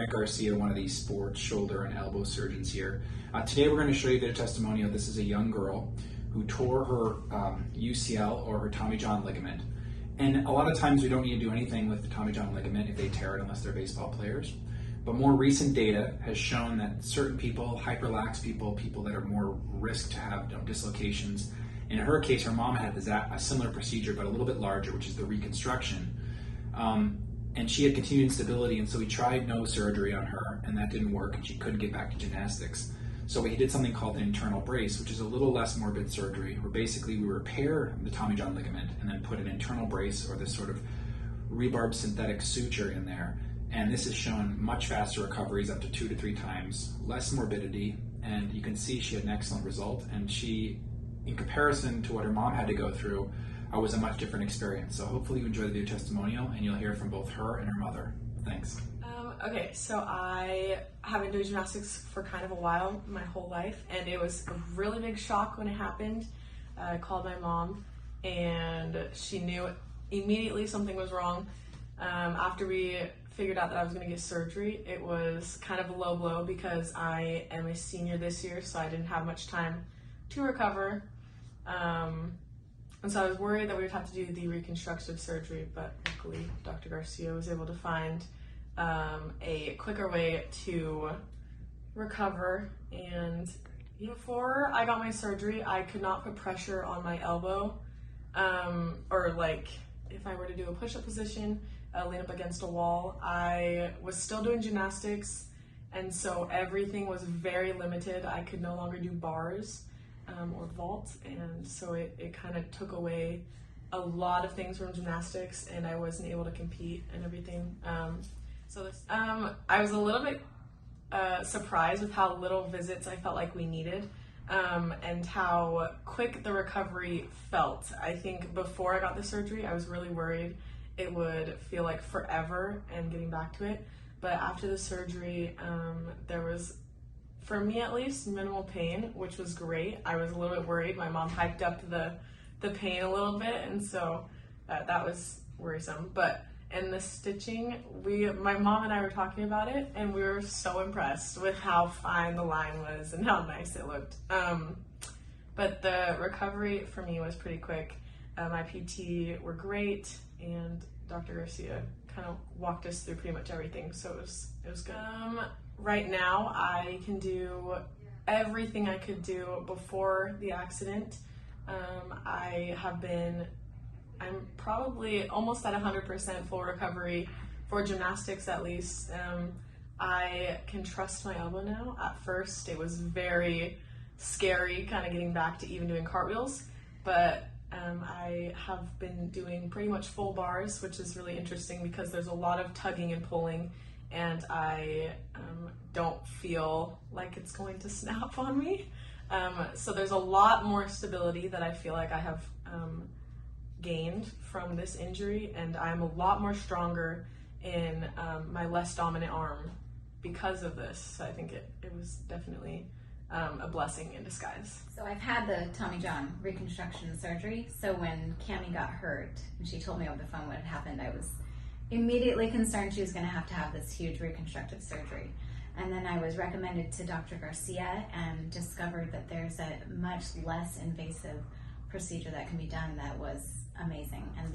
at Garcia, one of these sports shoulder and elbow surgeons here. Today we're going to show you their testimonial. This is a young girl who tore her UCL, or her Tommy John ligament. And a lot of times we don't need to do anything with the Tommy John ligament if they tear it unless they're baseball players. But more recent data has shown that certain people, hyperlax people, people that are more risk to have dislocations. In her case, her mom had a similar procedure, but a little bit larger, which is the reconstruction. And she had continued instability, and so we tried no surgery on her, and that didn't work, and she couldn't get back to gymnastics. So we did something called an internal brace, which is a little less morbid surgery, where basically we repair the Tommy John ligament and then put an internal brace, or this sort of rebarb synthetic suture in there. And this has shown much faster recoveries, up to 2 to 3 times, less morbidity, and you can see she had an excellent result. And she, in comparison to what her mom had to go through, was a much different experience. So hopefully you enjoy the video testimonial, and you'll hear from both her and her mother. Thanks. Okay, so I have been doing gymnastics for kind of a while, my whole life, and it was a really big shock when it happened. I called my mom, and she knew immediately something was wrong. After we figured out that I was going to get surgery, it was kind of a low blow because I am a senior this year, so I didn't have much time to recover. And so I was worried that we would have to do the reconstructive surgery, but luckily Dr. Garcia was able to find a quicker way to recover. And before I got my surgery, I could not put pressure on my elbow, or like if I were to do a push-up position, lean up against a wall. I was still doing gymnastics, and so everything was very limited. I could no longer do bars or vault, and so it kind of took away a lot of things from gymnastics, and I wasn't able to compete and everything. I was a little bit surprised with how little visits I felt like we needed, and how quick the recovery felt. I think before I got the surgery, I was really worried it would feel like forever and getting back to it. But after the surgery, there was, for me at least, minimal pain, which was great. I was a little bit worried. My mom hyped up the pain a little bit, and so that was worrisome. But in the stitching, my mom and I were talking about it, and we were so impressed with how fine the line was and how nice it looked. But the recovery for me was pretty quick. My PT were great, and Dr. Garcia kind of walked us through pretty much everything, so it was good. Right now, I can do everything I could do before the accident. I'm probably almost at 100% full recovery for gymnastics, at least. I can trust my elbow now. At first, it was very scary kind of getting back to even doing cartwheels, but I have been doing pretty much full bars, which is really interesting because there's a lot of tugging and pulling, and I don't feel like it's going to snap on me. So there's a lot more stability that I feel like I have gained from this injury, and I'm a lot more stronger in my less dominant arm because of this. So I think it was definitely a blessing in disguise. So I've had the Tommy John reconstruction surgery, so when Cammie got hurt and she told me over the phone what had happened, I was immediately concerned she was going to have this huge reconstructive surgery. And then I was recommended to Dr. Garcia and discovered that there's a much less invasive procedure that can be done that was amazing. And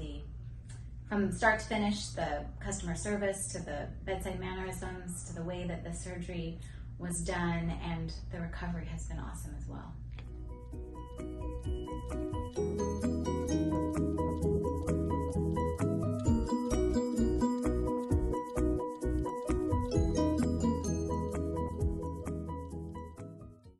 from start to finish, the customer service to the bedside mannerisms to the way that the surgery was done, and the recovery has been awesome as well.